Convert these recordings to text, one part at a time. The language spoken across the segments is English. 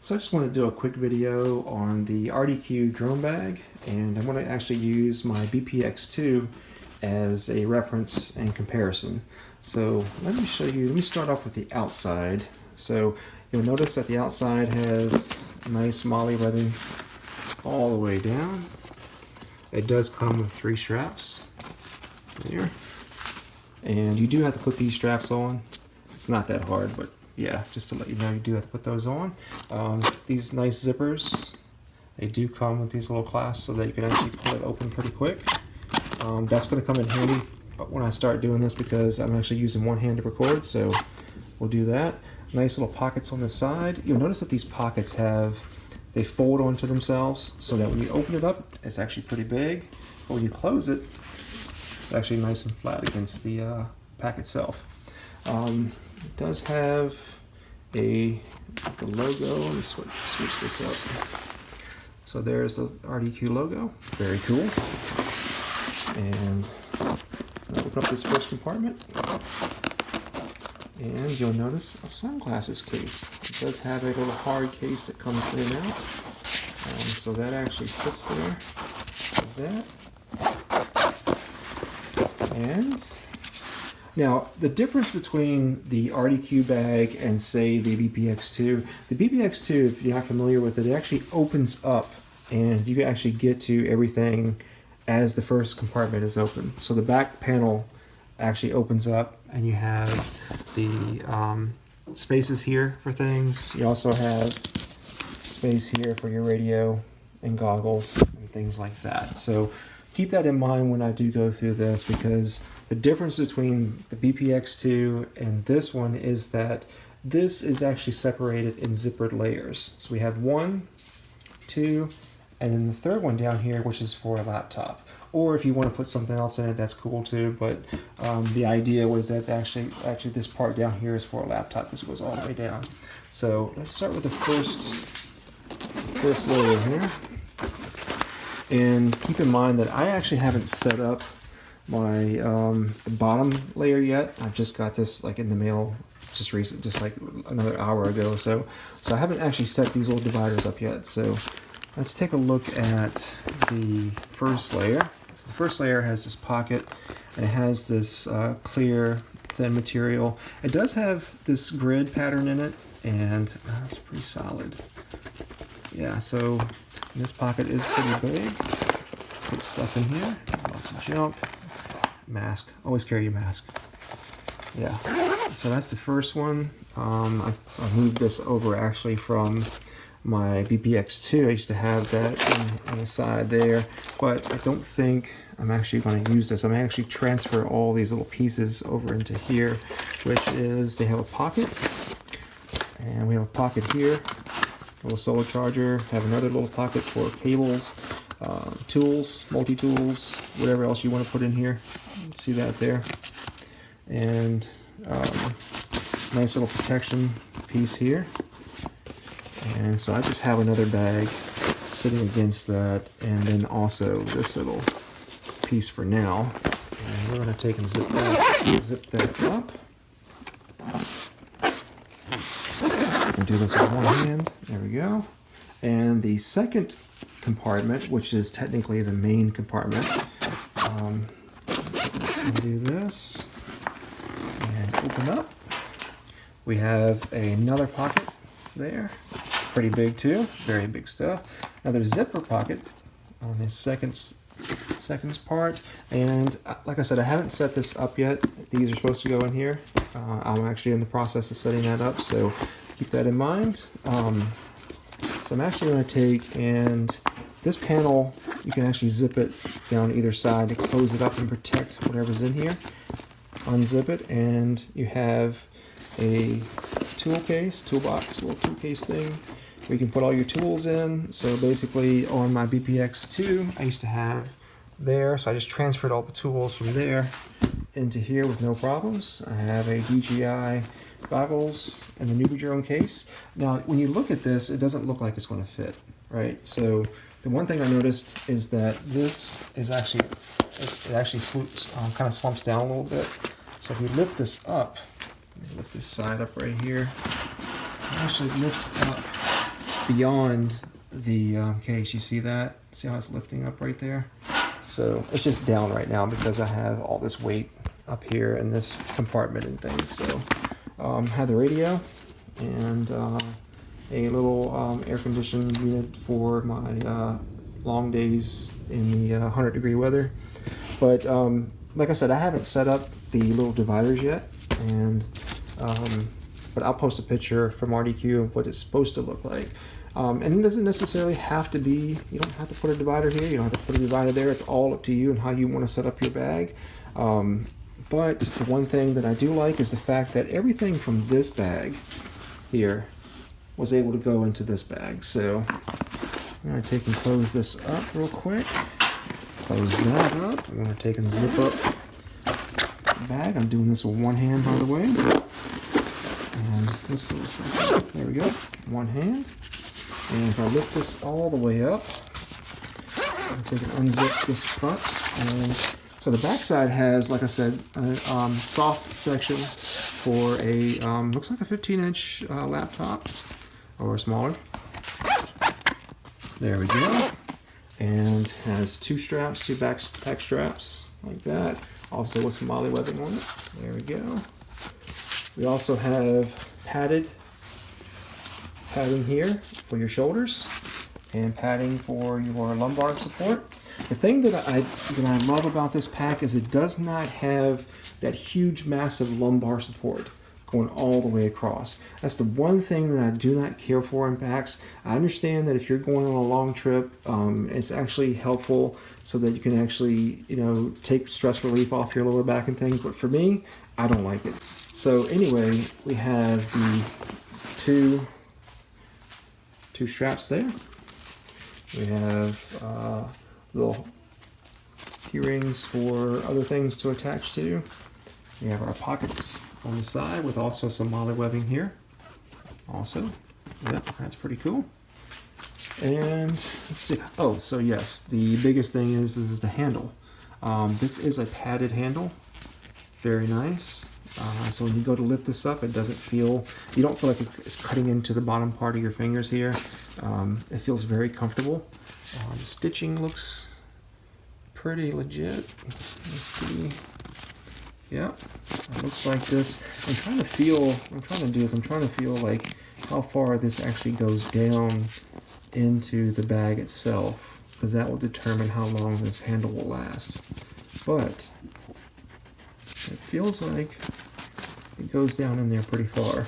So I just want to do a quick video on the RDQ drone bag, and I want to actually use my BPx2 as a reference and comparison. So let me show you, let me start off with the outside. So you'll notice that the outside has nice MOLLE webbing all the way down. It does come with 3 straps there. And you do have to put these straps on. It's not that hard, but yeah, just to let you know, you do have to put those on. These nice zippers, they do come with these little clasps so that you can actually pull it open pretty quick. That's going to come in handy when I start doing this because I'm actually using one hand to record, so we'll do that. Nice little pockets on the side. You'll notice that these pockets they fold onto themselves so that when you open it up, it's actually pretty big. But when you close it, it's actually nice and flat against the pack itself. It does have the logo. Let me switch this up. So there's the RDQ logo. Very cool. And I'll open up this first compartment. And you'll notice a sunglasses case. It does have a little hard case that comes in and out. So that actually sits there like that. And now, the difference between the RDQ bag and, say, the BPx2, the BPx2, if you're not familiar with it, it actually opens up and you can actually get to everything as the first compartment is open. So the back panel actually opens up and you have the spaces here for things. You also have space here for your radio and goggles and things like that. So keep that in mind when I do go through this, because the difference between the BPx2 and this one is that this is actually separated in zippered layers. So we have 1, 2, and then the third one down here, which is for a laptop. Or if you want to put something else in it, that's cool too. But the idea was that actually this part down here is for a laptop because it goes all the way down. So let's start with the first layer here. And keep in mind that I actually haven't set up my bottom layer yet. I've just got this like in the mail just like another hour ago. So I haven't actually set these little dividers up yet. So let's take a look at the first layer. So the first layer has this pocket and it has this clear thin material. It does have this grid pattern in it, and it's pretty solid. Yeah, so this pocket is pretty big. Put stuff in here, lots of junk. Mask, always carry your mask. Yeah, so that's the first one. I moved this over actually from my BPx2. I used to have that on the side there, but I don't think I'm actually going to use this. I'm going to actually transfer all these little pieces over into here, which is, they have a pocket, and we have a pocket here, a little solar charger, have another little pocket for cables, tools, multi-tools, whatever else you want to put in here. See that there? And nice little protection piece here. And so I just have another bag sitting against that, and then also this little piece for now. And we're going to take and zip that up. So we can do this with one hand. There we go. And the second compartment, which is technically the main compartment, do this and open up. We have another pocket there, pretty big too, very big stuff. Another zipper pocket on this second part, and like I said, I haven't set this up yet. These are supposed to go in here. I'm actually in the process of setting that up, so keep that in mind. So I'm actually going to take, and this panel, you can actually zip it down either side to close it up and protect whatever's in here. Unzip it, and you have a toolbox, little tool case thing where you can put all your tools in. So basically on my BPx2, I used to have there, so I just transferred all the tools from there into here with no problems. I have a DJI goggles and the Newbie drone case. Now, when you look at this, it doesn't look like it's going to fit, right? So the one thing I noticed is that this is actually, it actually kind of slumps down a little bit. So if we lift this up, lift this side up right here, it actually lifts up beyond the case. You see that? See how it's lifting up right there? So it's just down right now because I have all this weight up here in this compartment and things. So have the radio and a little air conditioned unit for my long days in the 100-degree weather. But like I said, I haven't set up the little dividers yet, and but I'll post a picture from RDQ of what it's supposed to look like. And it doesn't necessarily have to be, you don't have to put a divider here, you don't have to put a divider there. It's all up to you and how you want to set up your bag. But the one thing that I do like is the fact that everything from this bag here was able to go into this bag. So I'm going to take and close this up real quick. Close that up. I'm going to take and zip up the bag. I'm doing this with one hand, by the way. And this little section. There we go. One hand. And if I lift this all the way up, I'll take and unzip this front. And so the backside has, like I said, a soft section for a, looks like a 15-inch laptop or smaller. There we go. And has two straps, two backpack straps like that. Also with some molly webbing on it. There we go. We also have padding here for your shoulders and padding for your lumbar support. The thing that I love about this pack is it does not have that huge, massive lumbar support going all the way across. That's the one thing that I do not care for in packs. I understand that if you're going on a long trip, it's actually helpful so that you can actually, you know, take stress relief off your lower back and things. But for me, I don't like it. So anyway, we have the two straps there. We have little key rings for other things to attach to. We have our pockets on the side with also some molly webbing here. Also, yep, that's pretty cool. And let's see. Oh, so yes, the biggest thing is the handle. This is a padded handle. Very nice. So when you go to lift this up, it doesn't feel, you don't feel like it's cutting into the bottom part of your fingers here. It feels very comfortable. The stitching looks pretty legit. Let's see. Yeah, it looks like this. I'm trying to feel like how far this actually goes down into the bag itself, because that will determine how long this handle will last. But it feels like it goes down in there pretty far.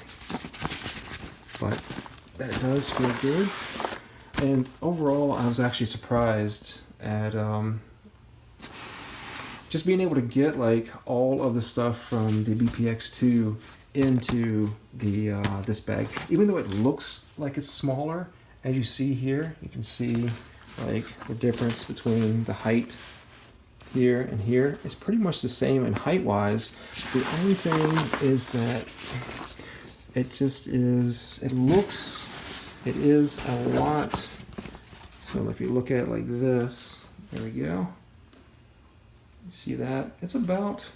But that does feel good. And overall, I was actually surprised at just being able to get like all of the stuff from the BPx2 into the this bag. Even though it looks like it's smaller, as you see here, you can see like the difference between the height here and here. It's pretty much the same in height-wise. The only thing is that it just is, it is a lot. So if you look at it like this, there we go. See that? It's about,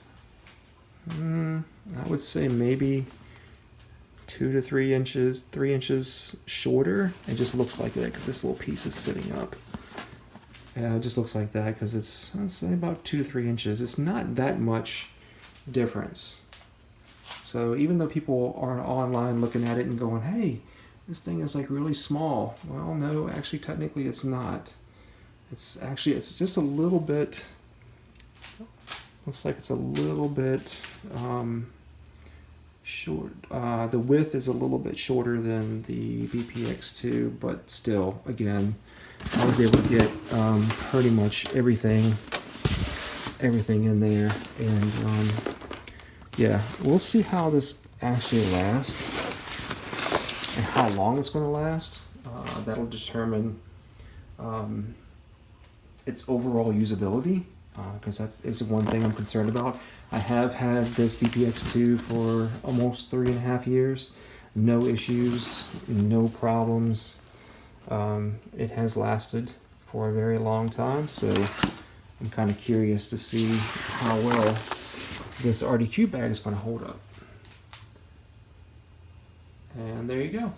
I would say maybe 2 to 3 inches, 3 inches shorter. It just looks like that because this little piece is sitting up. Yeah, it just looks like that because it's, I'd say about 2 to 3 inches. It's not that much difference. So even though people are online looking at it and going, hey, this thing is like really small. Well, no, actually, technically it's not. It's actually, it's just a little bit, looks like it's a little bit short. The width is a little bit shorter than the BPx2, but still, again, I was able to get pretty much everything in there. And yeah, we'll see how this actually lasts and how long it's going to last. That'll determine its overall usability. Because that is one thing I'm concerned about. I have had this BPx2 for almost 3.5 years. No issues, no problems. It has lasted for a very long time, so I'm kind of curious to see how well this RDQ bag is going to hold up. And there you go.